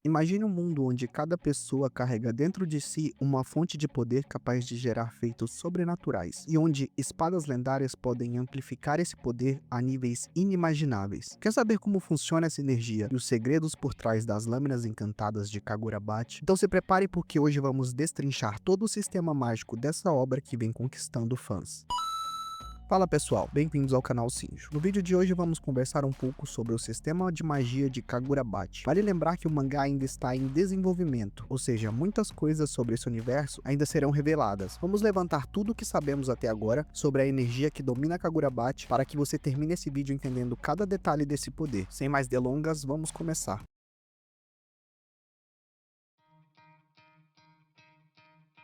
Imagine um mundo onde cada pessoa carrega dentro de si uma fonte de poder capaz de gerar feitos sobrenaturais, e onde espadas lendárias podem amplificar esse poder a níveis inimagináveis. Quer saber como funciona essa energia e os segredos por trás das lâminas encantadas de Kagura-Bate? Então se prepare porque hoje vamos destrinchar todo o sistema mágico dessa obra que vem conquistando fãs. Fala pessoal, bem-vindos ao canal Sinjo. No vídeo de hoje vamos conversar um pouco sobre o sistema de magia de Kagura-Bate. Vale lembrar que o mangá ainda está em desenvolvimento, ou seja, muitas coisas sobre esse universo ainda serão reveladas. Vamos levantar tudo o que sabemos até agora sobre a energia que domina Kagura-Bate para que você termine esse vídeo entendendo cada detalhe desse poder. Sem mais delongas, vamos começar.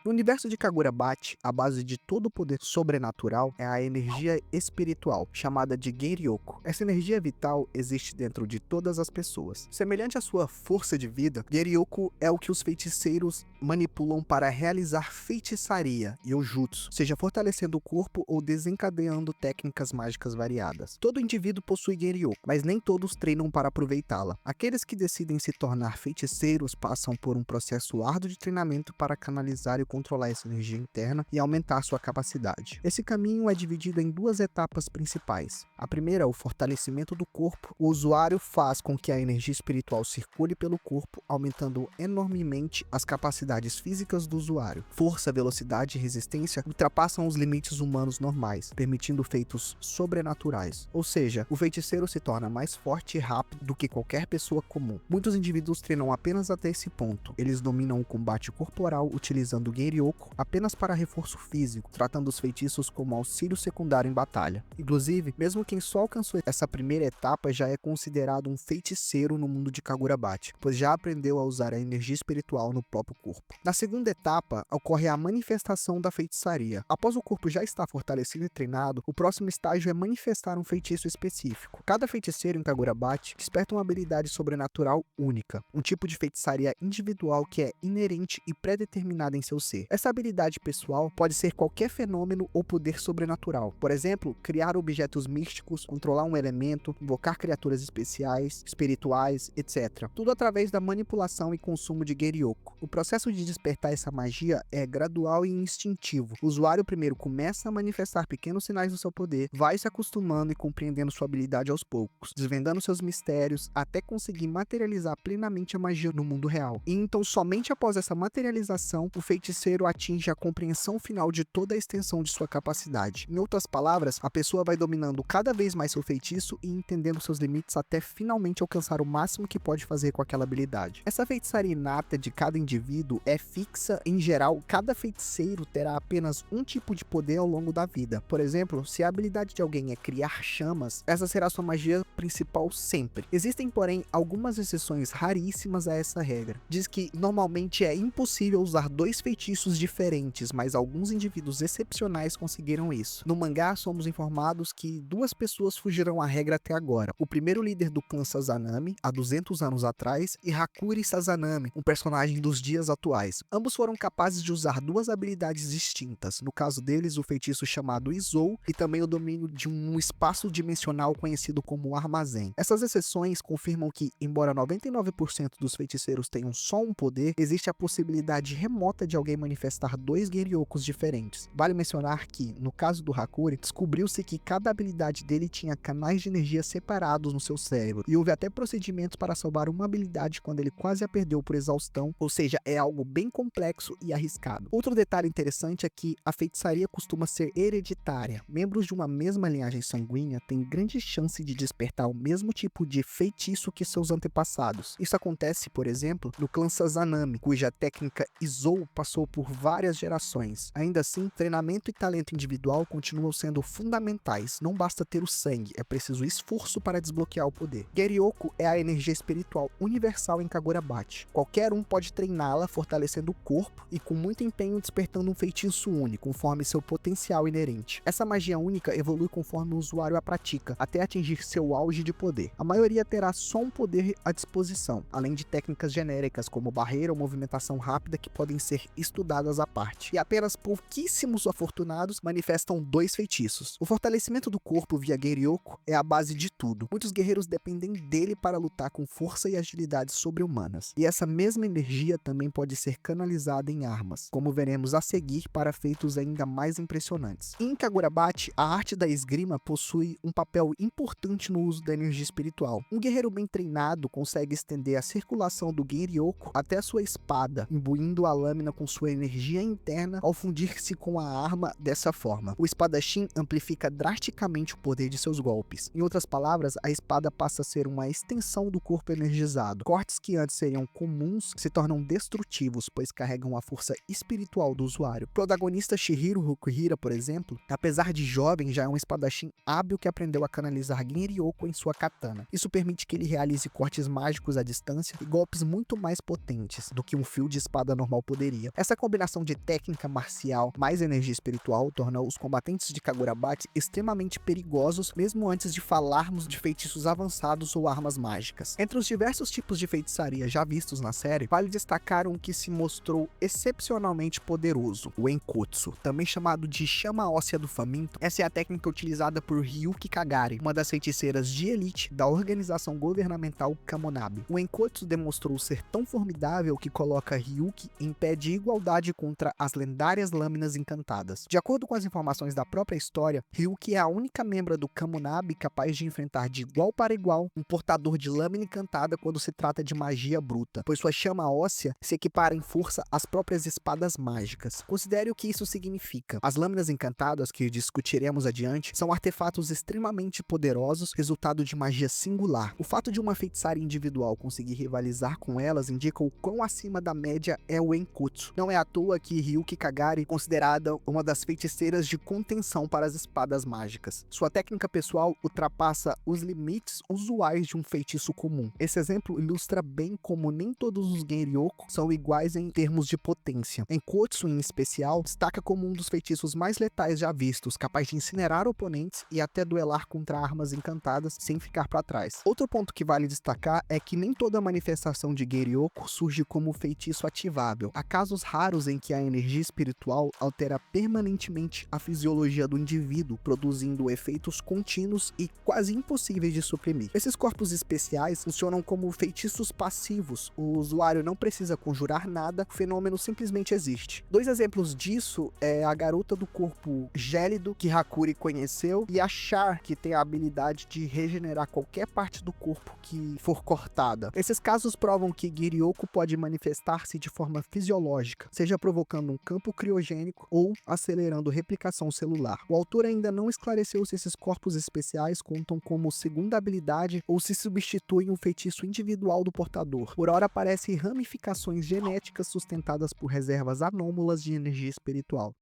No universo de Kagura-Bate, a base de todo o poder sobrenatural é a energia espiritual, chamada de Genryoko. Essa energia vital existe dentro de todas as pessoas. Semelhante à sua força de vida, Genryoko é o que os feiticeiros manipulam para realizar feitiçaria e o jutsu, seja fortalecendo o corpo ou desencadeando técnicas mágicas variadas. Todo indivíduo possui Genryoko, mas nem todos treinam para aproveitá-la. Aqueles que decidem se tornar feiticeiros passam por um processo árduo de treinamento para canalizar e controlar essa energia interna e aumentar sua capacidade. Esse caminho é dividido em duas etapas principais. A primeira é o fortalecimento do corpo. O usuário faz com que a energia espiritual circule pelo corpo, aumentando enormemente as capacidades físicas do usuário. Força, velocidade e resistência ultrapassam os limites humanos normais, permitindo feitos sobrenaturais. Ou seja, o feiticeiro se torna mais forte e rápido do que qualquer pessoa comum. Muitos indivíduos treinam apenas até esse ponto. Eles dominam o combate corporal utilizando Genryoko apenas para reforço físico, tratando os feitiços como auxílio secundário em batalha. Inclusive, mesmo quem só alcançou essa primeira etapa já é considerado um feiticeiro no mundo de Kagura-Bate, pois já aprendeu a usar a energia espiritual no próprio corpo. Na segunda etapa, ocorre a manifestação da feitiçaria. Após o corpo já estar fortalecido e treinado, o próximo estágio é manifestar um feitiço específico. Cada feiticeiro em Kagura-Bate desperta uma habilidade sobrenatural única, um tipo de feitiçaria individual que é inerente e predeterminada em seu ser. Essa habilidade pessoal pode ser qualquer fenômeno ou poder sobrenatural. Por exemplo, criar objetos místicos, controlar um elemento, invocar criaturas especiais, espirituais, etc. Tudo através da manipulação e consumo de Genryoko. O processo de despertar essa magia é gradual e instintivo. O usuário primeiro começa a manifestar pequenos sinais do seu poder, vai se acostumando e compreendendo sua habilidade aos poucos, desvendando seus mistérios até conseguir materializar plenamente a magia no mundo real. E então, somente após essa materialização, o feiticeiro atinge a compreensão final de toda a extensão de sua capacidade. Em outras palavras, a pessoa vai dominando cada vez mais seu feitiço e entendendo seus limites até finalmente alcançar o máximo que pode fazer com aquela habilidade. Essa feitiçaria inata de cada indivíduo é fixa. Em geral, cada feiticeiro terá apenas um tipo de poder ao longo da vida. Por exemplo, se a habilidade de alguém é criar chamas, essa será sua magia principal sempre. Existem, porém, algumas exceções raríssimas a essa regra. Diz que normalmente é impossível usar dois feitiços diferentes, mas alguns indivíduos excepcionais conseguiram isso. No mangá, somos informados que duas pessoas fugiram à regra até agora. O primeiro líder do clã Sazanami, há 200 anos atrás, e Hakuri Sazanami, um personagem dos dias atuais. Ambos foram capazes de usar duas habilidades distintas. No caso deles, o feitiço chamado Izou e também o domínio de um espaço dimensional conhecido como Armazém. Essas exceções confirmam que, embora 99% dos feiticeiros tenham só um poder, existe a possibilidade remota de alguém manifestar dois Genryokos diferentes. Vale mencionar que, no caso do Hakuri, descobriu-se que cada habilidade dele tinha canais de energia separados no seu cérebro, e houve até procedimentos para salvar uma habilidade quando ele quase a perdeu por exaustão, ou seja, é algo bem complexo e arriscado. Outro detalhe interessante é que a feitiçaria costuma ser hereditária. Membros de uma mesma linhagem sanguínea têm grande chance de despertar o mesmo tipo de feitiço que seus antepassados. Isso acontece, por exemplo, no clã Sazanami, cuja técnica Izou passou por várias gerações. Ainda assim, treinamento e talento individual continuam sendo fundamentais. Não basta ter o sangue, é preciso esforço para desbloquear o poder. Genryoko é a energia espiritual universal em Kagura-Bate. Qualquer um pode treiná-la, fortalecendo o corpo e com muito empenho despertando um feitiço único, conforme seu potencial inerente. Essa magia única evolui conforme o usuário a pratica, até atingir seu auge de poder. A maioria terá só um poder à disposição, além de técnicas genéricas como barreira ou movimentação rápida que podem ser estudadas à parte, e apenas pouquíssimos afortunados manifestam 2 feitiços. O fortalecimento do corpo via Geryoko é a base de tudo. Muitos guerreiros dependem dele para lutar com força e agilidade sobre-humanas, e essa mesma energia também pode ser canalizada em armas, como veremos a seguir para feitos ainda mais impressionantes. Em Kagurabachi, a arte da esgrima possui um papel importante no uso da energia espiritual. Um guerreiro bem treinado consegue estender a circulação do Geryoko até a sua espada, imbuindo a lâmina com sua energia interna ao fundir-se com a arma dessa forma. O espadachim amplifica drasticamente o poder de seus golpes. Em outras palavras, a espada passa a ser uma extensão do corpo energizado. Cortes que antes seriam comuns se tornam destrutivos, pois carregam a força espiritual do usuário. O protagonista Shihiro Hokuhira, por exemplo, apesar de jovem, já é um espadachim hábil que aprendeu a canalizar Geryoko em sua katana. Isso permite que ele realize cortes mágicos à distância e golpes muito mais potentes do que um fio de espada normal poderia. Essa combinação de técnica marcial mais energia espiritual torna os combatentes de Kagurabachi extremamente perigosos, mesmo antes de falarmos de feitiços avançados ou armas mágicas. Entre os diversos tipos de feitiçaria já vistos na série, vale destacar um que se mostrou excepcionalmente poderoso, o Enkotsu, também chamado de chama óssea do faminto. Essa é a técnica utilizada por Ryuki Kagari, uma das feiticeiras de elite da organização governamental Kamonabi. O Enkotsu demonstrou ser tão formidável que coloca Ryuki em pé de igualdade contra as lendárias lâminas encantadas. De acordo com as informações da própria história, Ryuki é a única membro do Kamonabi capaz de enfrentar de igual para igual um portador de lâmina encantada quando se trata de magia bruta, pois sua chama óssea se equipara em força às próprias espadas mágicas. Considere o que isso significa. As lâminas encantadas, que discutiremos adiante, são artefatos extremamente poderosos, resultado de magia singular. O fato de uma feitiçaria individual conseguir rivalizar com elas indica o quão acima da média é o Enkotsu. Não é à toa que Ryuki Kagari é considerada uma das feiticeiras de contenção para as espadas mágicas. Sua técnica pessoal ultrapassa os limites usuais de um feitiço comum. Esse exemplo ilustra bem como nem todos os Geryoko são iguais em termos de potência. Enkotsu, em especial, destaca como um dos feitiços mais letais já vistos, capaz de incinerar oponentes e até duelar contra armas encantadas sem ficar para trás. Outro ponto que vale destacar é que nem toda manifestação de Geryoko surge como feitiço ativável. Há casos raros em que a energia espiritual altera permanentemente a fisiologia do indivíduo, produzindo efeitos contínuos e quase impossíveis de suprimir. Esses corpos especiais funcionam como feitiços passivos. O usuário não precisa conjurar nada, o fenômeno simplesmente existe. 2 exemplos disso é a garota do corpo gélido que Hakuri conheceu e a Char, que tem a habilidade de regenerar qualquer parte do corpo que for cortada. Esses casos provam que Geryoko pode manifestar-se de forma fisiológica, seja provocando um campo criogênico ou acelerando replicação celular. O autor ainda não esclareceu se esses corpos especiais contam como segunda habilidade ou se substituem um feitiço individual do portador. Por hora aparecem ramificações genéticas sustentadas por reservas anômalas de energia espiritual.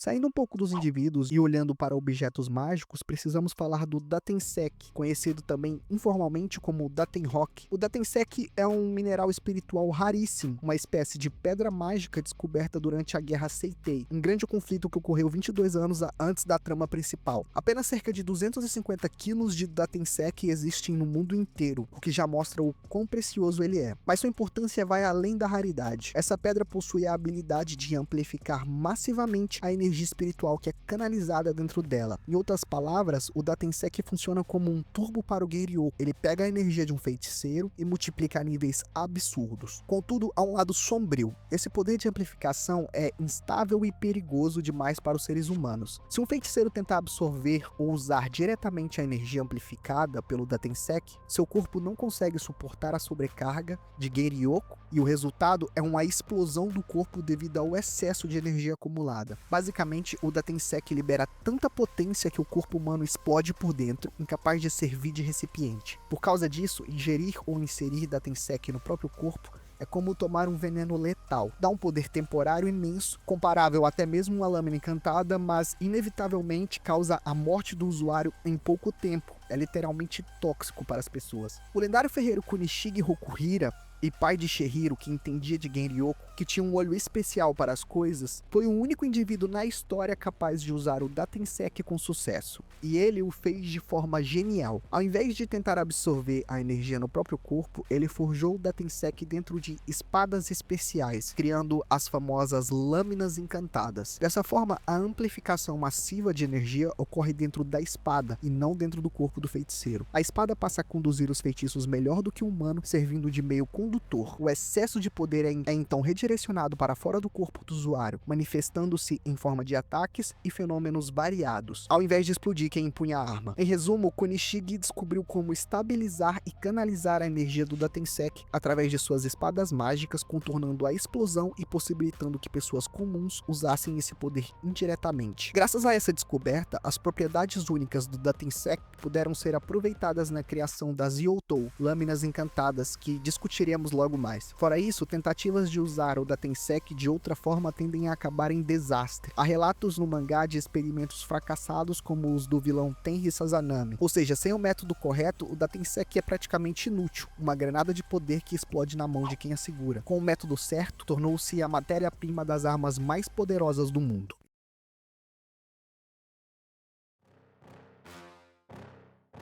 Saindo um pouco dos indivíduos e olhando para objetos mágicos, precisamos falar do Datensek, conhecido também informalmente como Datenrock. O Datensek é um mineral espiritual raríssimo, uma espécie de pedra mágica descoberta durante a Guerra Seitei, um grande conflito que ocorreu 22 anos antes da trama principal. Apenas cerca de 250 quilos de Datensek existem no mundo inteiro, o que já mostra o quão precioso ele é. Mas sua importância vai além da raridade. Essa pedra possui a habilidade de amplificar massivamente a energia espiritual que é canalizada dentro dela. Em outras palavras, o Datensek funciona como um turbo para o Geryoko. Ele pega a energia de um feiticeiro e multiplica a níveis absurdos. Contudo, há um lado sombrio. Esse poder de amplificação é instável e perigoso demais para os seres humanos. Se um feiticeiro tentar absorver ou usar diretamente a energia amplificada pelo Datensek, seu corpo não consegue suportar a sobrecarga de Geryoko e o resultado é uma explosão do corpo devido ao excesso de energia acumulada. Basicamente, o Datensek libera tanta potência que o corpo humano explode por dentro, incapaz de servir de recipiente. Por causa disso, ingerir ou inserir Datensek no próprio corpo é como tomar um veneno letal. Dá um poder temporário imenso, comparável até mesmo a uma lâmina encantada, mas inevitavelmente causa a morte do usuário em pouco tempo. É literalmente tóxico para as pessoas. O lendário ferreiro Kunishige Hokuhira e pai de Shihiro, que entendia de Geryoko, que tinha um olho especial para as coisas, foi o único indivíduo na história capaz de usar o Datensek com sucesso. E ele o fez de forma genial. Ao invés de tentar absorver a energia no próprio corpo, ele forjou o Datensek dentro de espadas especiais, criando as famosas lâminas encantadas. Dessa forma, a amplificação massiva de energia ocorre dentro da espada e não dentro do corpo do feiticeiro. A espada passa a conduzir os feitiços melhor do que o humano, servindo de meio condutor. O excesso de poder é então redirecionado para fora do corpo do usuário, manifestando-se em forma de ataques e fenômenos variados, ao invés de explodir quem empunha a arma. Em resumo, Konishige descobriu como estabilizar e canalizar a energia do Datensek através de suas espadas mágicas, contornando a explosão e possibilitando que pessoas comuns usassem esse poder indiretamente. Graças a essa descoberta, as propriedades únicas do Datensek puderam ser aproveitadas na criação das Youtou, lâminas encantadas, que discutiremos logo mais. Fora isso, tentativas de usar o Datensek de outra forma tendem a acabar em desastre. Há relatos no mangá de experimentos fracassados como os do vilão Tenri Sazanami, ou seja, sem o método correto, o Datensek é praticamente inútil, uma granada de poder que explode na mão de quem a segura. Com o método certo, tornou-se a matéria-prima das armas mais poderosas do mundo.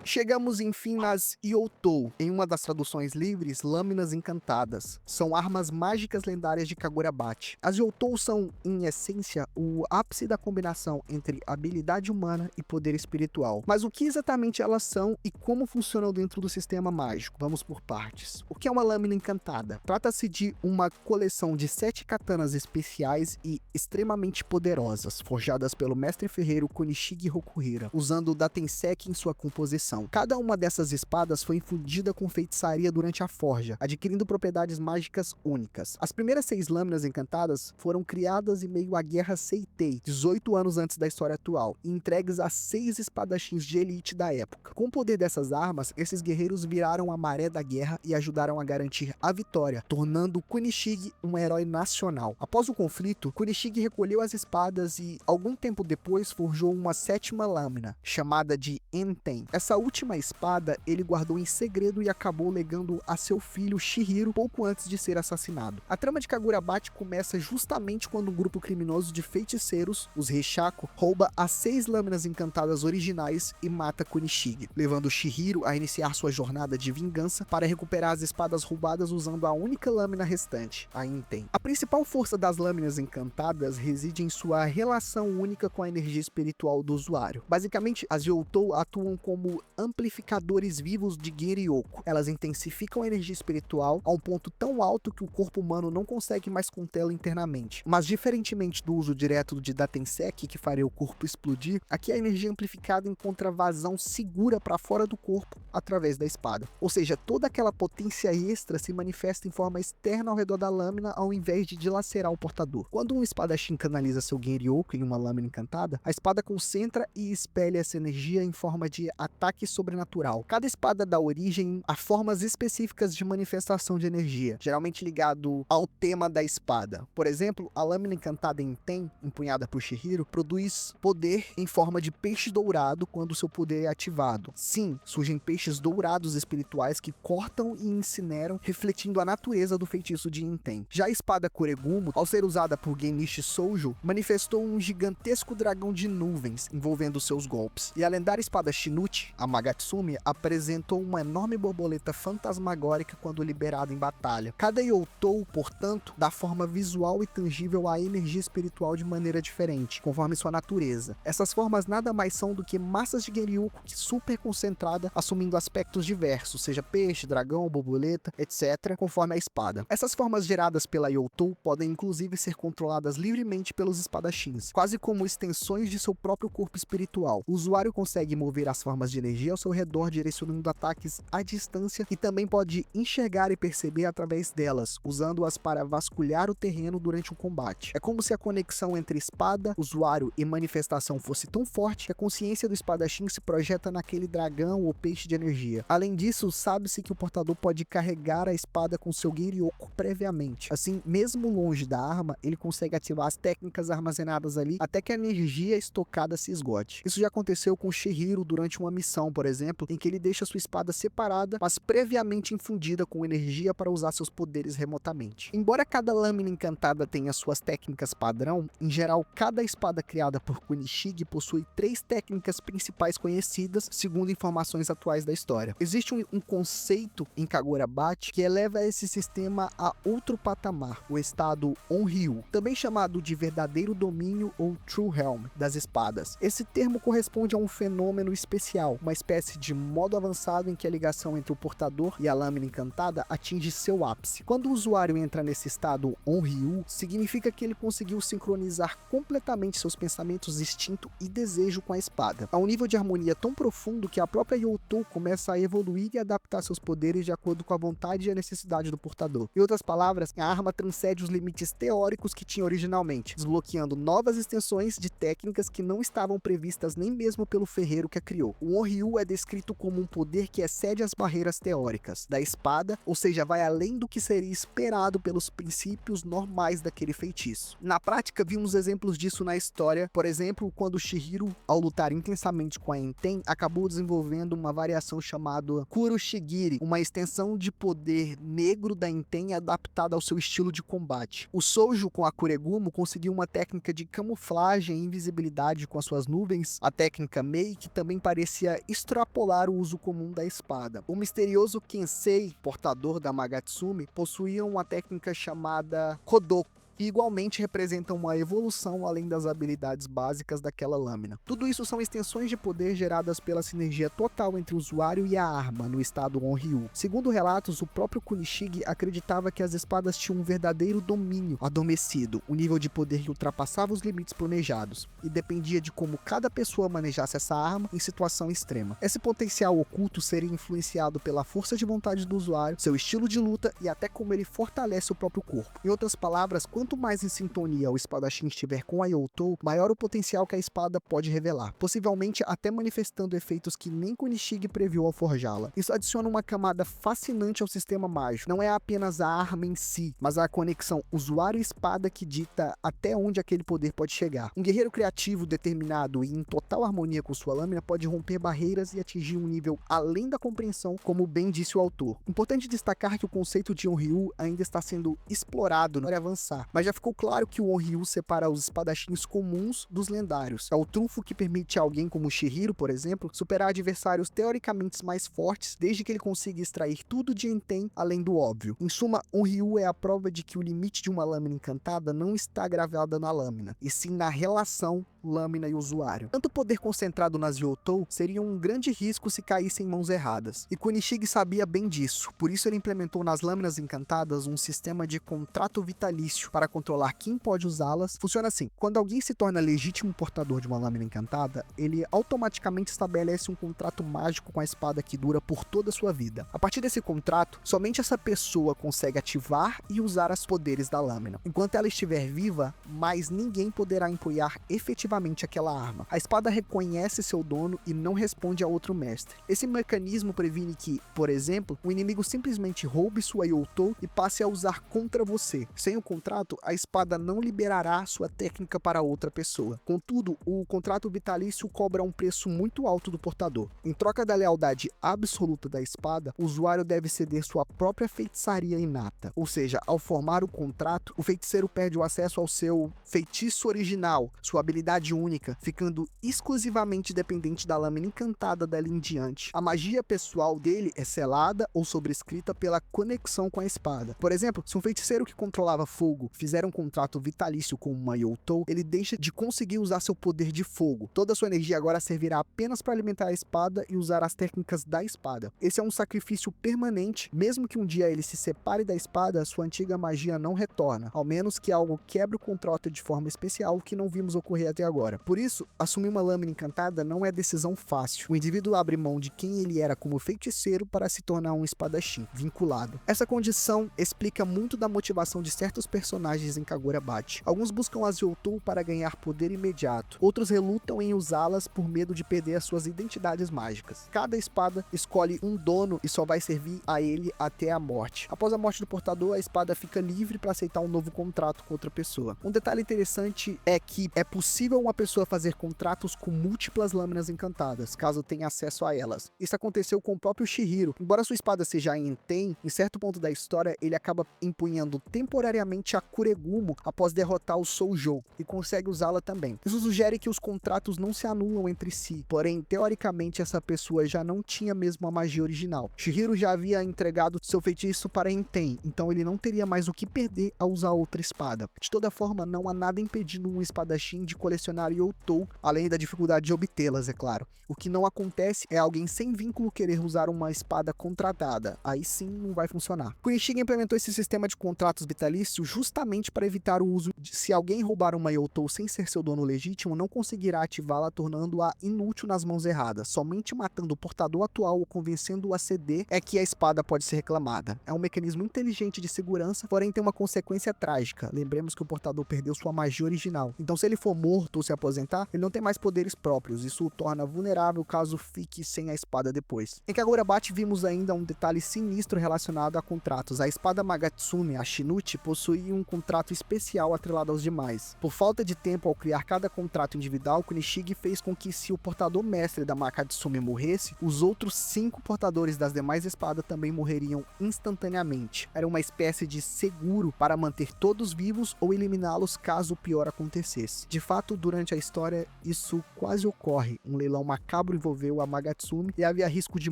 Chegamos enfim nas Youtou, em uma das traduções livres, lâminas encantadas. São armas mágicas lendárias de Kagurabachi. As Youtou são, em essência, o ápice da combinação entre habilidade humana e poder espiritual. Mas o que exatamente elas são e como funcionam dentro do sistema mágico? Vamos por partes. O que é uma lâmina encantada? Trata-se de uma coleção de 7 katanas especiais e extremamente poderosas, forjadas pelo mestre ferreiro Konishige Hokuhira, usando o Datensek em sua composição. Cada uma dessas espadas foi infundida com feitiçaria durante a forja, adquirindo propriedades mágicas únicas. As primeiras 6 lâminas encantadas foram criadas em meio à Guerra Seitei, 18 anos antes da história atual, e entregues a 6 espadachins de elite da época. Com o poder dessas armas, esses guerreiros viraram a maré da guerra e ajudaram a garantir a vitória, tornando Konishige um herói nacional. Após o conflito, Konishige recolheu as espadas e, algum tempo depois, forjou uma 7ª lâmina, chamada de Enten. Essa última espada ele guardou em segredo e acabou legando a seu filho Shihiro pouco antes de ser assassinado. A trama de Kagurabachi começa justamente quando um grupo criminoso de feiticeiros, os Reishaku, rouba as 6 lâminas encantadas originais e mata Konishige, levando Shihiro a iniciar sua jornada de vingança para recuperar as espadas roubadas usando a única lâmina restante, a Enten. A principal força das lâminas encantadas reside em sua relação única com a energia espiritual do usuário. Basicamente, as Youtou atuam como amplificadores vivos de Genryouko. Elas intensificam a energia espiritual a um ponto tão alto que o corpo humano não consegue mais contê-la internamente. Mas diferentemente do uso direto de Datensek, que faria o corpo explodir, aqui a energia amplificada encontra vazão segura para fora do corpo através da espada. Ou seja, toda aquela potência extra se manifesta em forma externa ao redor da lâmina ao invés de dilacerar o portador. Quando um espadachim canaliza seu Genryouko em uma lâmina encantada, a espada concentra e espelha essa energia em forma de ataque sobrenatural. Cada espada dá origem a formas específicas de manifestação de energia, geralmente ligado ao tema da espada. Por exemplo, a lâmina encantada em Ten, empunhada por Shihiro, produz poder em forma de peixe dourado quando seu poder é ativado. Sim, surgem peixes dourados espirituais que cortam e incineram, refletindo a natureza do feitiço de Enten. Já a espada Kuregumo, ao ser usada por Genichi Soujo, manifestou um gigantesco dragão de nuvens envolvendo seus golpes. E a lendária espada Shinuchi, a Magatsumi, apresentou uma enorme borboleta fantasmagórica quando liberada em batalha. Cada Youtou, portanto, dá forma visual e tangível à energia espiritual de maneira diferente, conforme sua natureza. Essas formas nada mais são do que massas de Genryouko super concentrada, assumindo aspectos diversos, seja peixe, dragão, borboleta, etc., conforme a espada. Essas formas geradas pela Youtou podem inclusive ser controladas livremente pelos espadachins, quase como extensões de seu próprio corpo espiritual. O usuário consegue mover as formas de energia ao seu redor, direcionando ataques à distância, e também pode enxergar e perceber através delas, usando-as para vasculhar o terreno durante um combate. É como se a conexão entre espada, usuário e manifestação fosse tão forte que a consciência do espadachim se projeta naquele dragão ou peixe de energia. Além disso, sabe-se que o portador pode carregar a espada com seu Genryouko previamente. Assim, mesmo longe da arma, ele consegue ativar as técnicas armazenadas ali até que a energia estocada se esgote. Isso já aconteceu com Shihiro durante uma missão condição, por exemplo, em que ele deixa sua espada separada, mas previamente infundida com energia para usar seus poderes remotamente. Embora cada lâmina encantada tenha suas técnicas padrão, em geral, cada espada criada por Kunishige possui 3 técnicas principais conhecidas, segundo informações atuais da história. Existe um conceito em Kagura-Bachi que eleva esse sistema a outro patamar, o estado Onryu, também chamado de verdadeiro domínio ou True Helm das espadas. Esse termo corresponde a um fenômeno especial, uma espécie de modo avançado em que a ligação entre o portador e a lâmina encantada atinge seu ápice. Quando o usuário entra nesse estado Onryu, significa que ele conseguiu sincronizar completamente seus pensamentos, instinto e desejo com a espada, a um nível de harmonia tão profundo que a própria Youtou começa a evoluir e adaptar seus poderes de acordo com a vontade e a necessidade do portador. Em outras palavras, a arma transcende os limites teóricos que tinha originalmente, desbloqueando novas extensões de técnicas que não estavam previstas nem mesmo pelo ferreiro que a criou. O Onryu é descrito como um poder que excede as barreiras teóricas da espada, ou seja, vai além do que seria esperado pelos princípios normais daquele feitiço. Na prática, vimos exemplos disso na história, por exemplo, quando Shihiro, ao lutar intensamente com a Enten, acabou desenvolvendo uma variação chamada Kuroshigiri, uma extensão de poder negro da Enten adaptada ao seu estilo de combate. O Soujo com a Kuregumo conseguiu uma técnica de camuflagem e invisibilidade com as suas nuvens, a técnica Mei, que também parecia extrapolar o uso comum da espada. O misterioso Kensei, portador da Magatsumi, possuía uma técnica chamada Kodoku, que igualmente representam uma evolução além das habilidades básicas daquela lâmina. Tudo isso são extensões de poder geradas pela sinergia total entre o usuário e a arma, no estado Onryu. Segundo relatos, o próprio Kunishige acreditava que as espadas tinham um verdadeiro domínio adormecido, um nível de poder que ultrapassava os limites planejados, e dependia de como cada pessoa manejasse essa arma em situação extrema. Esse potencial oculto seria influenciado pela força de vontade do usuário, seu estilo de luta e até como ele fortalece o próprio corpo. Em outras palavras, quanto mais em sintonia o espadachim estiver com a Youtou, maior o potencial que a espada pode revelar, possivelmente até manifestando efeitos que nem Kunishige previu ao forjá-la. Isso adiciona uma camada fascinante ao sistema mágico. Não é apenas a arma em si, mas a conexão usuário-espada que dita até onde aquele poder pode chegar. Um guerreiro criativo, determinado e em total harmonia com sua lâmina pode romper barreiras e atingir um nível além da compreensão, como bem disse o autor. Importante destacar que o conceito de Onryu ainda está sendo explorado para avançar, mas já ficou claro que o Onryu separa os espadachins comuns dos lendários. É o trunfo que permite a alguém como Shihiro, por exemplo, superar adversários teoricamente mais fortes, desde que ele consiga extrair tudo de Enten além do óbvio. Em suma, Onryu é a prova de que o limite de uma lâmina encantada não está gravada na lâmina, e sim na relação lâmina e usuário. Tanto poder concentrado nas Youtou seria um grande risco se caísse em mãos erradas, e Kunishige sabia bem disso, por isso ele implementou nas lâminas encantadas um sistema de contrato vitalício para controlar quem pode usá-las. Funciona assim: quando alguém se torna legítimo portador de uma lâmina encantada, ele automaticamente estabelece um contrato mágico com a espada que dura por toda a sua vida. A partir desse contrato, somente essa pessoa consegue ativar e usar os poderes da lâmina. Enquanto ela estiver viva, mais ninguém poderá empunhar efetivamente aquela arma. A espada reconhece seu dono e não responde a outro mestre. Esse mecanismo previne que, por exemplo, o inimigo simplesmente roube sua Youtou e passe a usar contra você. Sem o contrato, a espada não liberará sua técnica para outra pessoa. Contudo, o contrato vitalício cobra um preço muito alto do portador. Em troca da lealdade absoluta da espada, o usuário deve ceder sua própria feitiçaria inata. Ou seja, ao formar o contrato, o feiticeiro perde o acesso ao seu feitiço original, sua habilidade única, ficando exclusivamente dependente da lâmina encantada dali em diante. A magia pessoal dele é selada ou sobrescrita pela conexão com a espada. Por exemplo, se um feiticeiro que controlava fogo fizer um contrato vitalício com uma Youtou, ele deixa de conseguir usar seu poder de fogo. Toda sua energia agora servirá apenas para alimentar a espada e usar as técnicas da espada. Esse é um sacrifício permanente. Mesmo que um dia ele se separe da espada, sua antiga magia não retorna, ao menos que algo quebre o contrato de forma especial, o que não vimos ocorrer até agora. Por isso, assumir uma lâmina encantada não é decisão fácil. O indivíduo abre mão de quem ele era como feiticeiro para se tornar um espadachim vinculado. Essa condição explica muito da motivação de certos personagens em Kagura-Bachi. Alguns buscam as Youtou para ganhar poder imediato, outros relutam em usá-las por medo de perder as suas identidades mágicas. Cada espada escolhe um dono e só vai servir a ele até a morte. Após a morte do portador, a espada fica livre para aceitar um novo contrato com outra pessoa. Um detalhe interessante é que é possível possível uma pessoa fazer contratos com múltiplas lâminas encantadas, caso tenha acesso a elas. Isso aconteceu com o próprio Chihiro. Embora sua espada seja em Enten, em certo ponto da história ele acaba empunhando temporariamente a Kuregumo após derrotar o Soujou, e consegue usá-la também. Isso sugere que os contratos não se anulam entre si, porém, teoricamente essa pessoa já não tinha mesmo a magia original. Chihiro já havia entregado seu feitiço para Enten, então ele não teria mais o que perder ao usar outra espada. De toda forma, não há nada impedindo um espadachim de colecionar Youtou, além da dificuldade de obtê-las, é claro. O que não acontece é alguém sem vínculo querer usar uma espada contratada, aí sim não vai funcionar. Kunishiga implementou esse sistema de contratos vitalícios justamente para evitar o uso de, se alguém roubar uma Youtou sem ser seu dono legítimo, não conseguirá ativá-la, tornando-a inútil nas mãos erradas. Somente matando o portador atual ou convencendo-o a ceder é que a espada pode ser reclamada. É um mecanismo inteligente de segurança, porém tem uma consequência trágica. Lembremos que o portador perdeu sua magia original. Então, se ele for morto ou se aposentar, ele não tem mais poderes próprios. Isso o torna vulnerável caso fique sem a espada depois. Em Kagurabachi vimos ainda um detalhe sinistro relacionado a contratos. A espada Magatsumi, a Shinuchi, possuía um contrato especial atrelado aos demais. Por falta de tempo ao criar cada contrato individual, Kunishiga fez com que, se o portador mestre da Magatsumi morresse, os outros 5 portadores das demais espadas também morreriam instantaneamente. Era uma espécie de seguro para manter todos vivos ou eliminá-los caso o pior acontecesse. De fato, durante a história, isso quase ocorre. Um leilão macabro envolveu a Magatsumi e havia risco de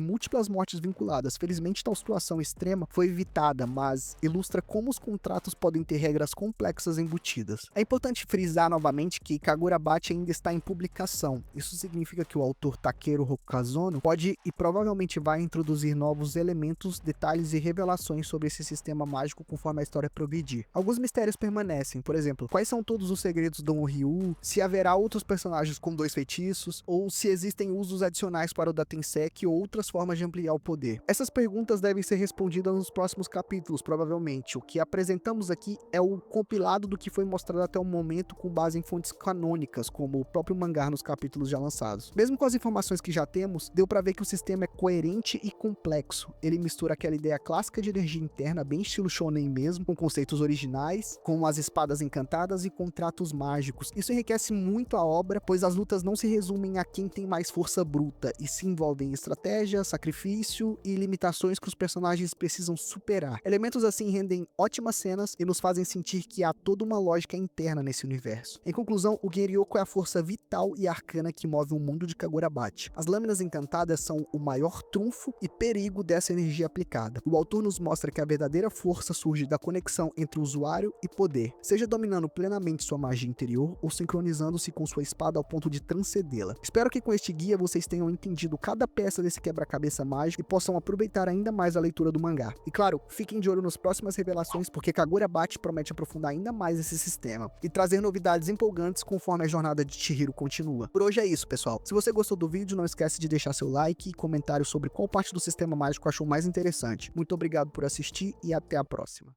múltiplas mortes vinculadas. Felizmente, tal situação extrema foi evitada, mas ilustra como os contratos podem ter regras complexas embutidas. É importante frisar novamente que Kagurabachi ainda está em publicação. Isso significa que o autor Takeru Hokazono pode e provavelmente vai introduzir novos elementos, detalhes e revelações sobre esse sistema mágico conforme a história progredir. Alguns mistérios permanecem, por exemplo, quais são todos os segredos do Ryu, se haverá outros personagens com 2 feitiços, ou se existem usos adicionais para o Datensek ou outras formas de ampliar o poder. Essas perguntas devem ser respondidas nos próximos capítulos, provavelmente. O que apresentamos aqui é o compilado do que foi mostrado até o momento com base em fontes canônicas, como o próprio mangá nos capítulos já lançados. Mesmo com as informações que já temos, deu pra ver que o sistema é coerente e complexo. Ele mistura aquela ideia clássica de energia interna, bem estilo shonen mesmo, com conceitos originais, com as espadas encantadas e contratos mágicos. Isso enriquece muito a obra, pois as lutas não se resumem a quem tem mais força bruta, e se envolvem estratégia, sacrifício e limitações que os personagens precisam superar. Elementos assim rendem ótimas cenas e nos fazem sentir que há toda uma lógica interna nesse universo. Em conclusão, o Genryoko é a força vital e arcana que move o mundo de Kagurabachi. As lâminas encantadas são o maior trunfo e perigo dessa energia aplicada. O autor nos mostra que a verdadeira força surge da conexão entre usuário e poder, seja dominando plenamente sua magia interior ou sincronizando-se com sua espada ao ponto de transcendê-la. Espero que com este guia vocês tenham entendido cada peça desse quebra-cabeça mágico e possam aproveitar ainda mais a leitura do mangá. E claro, fiquem de olho nas próximas revelações, porque Kagurabachi promete aprofundar ainda mais esse sistema e trazer novidades empolgantes conforme a jornada de Chihiro continua. Por hoje é isso, pessoal. Se você gostou do vídeo, não esquece de deixar seu like e comentário sobre qual parte do sistema mágico achou mais interessante. Muito obrigado por assistir e até a próxima.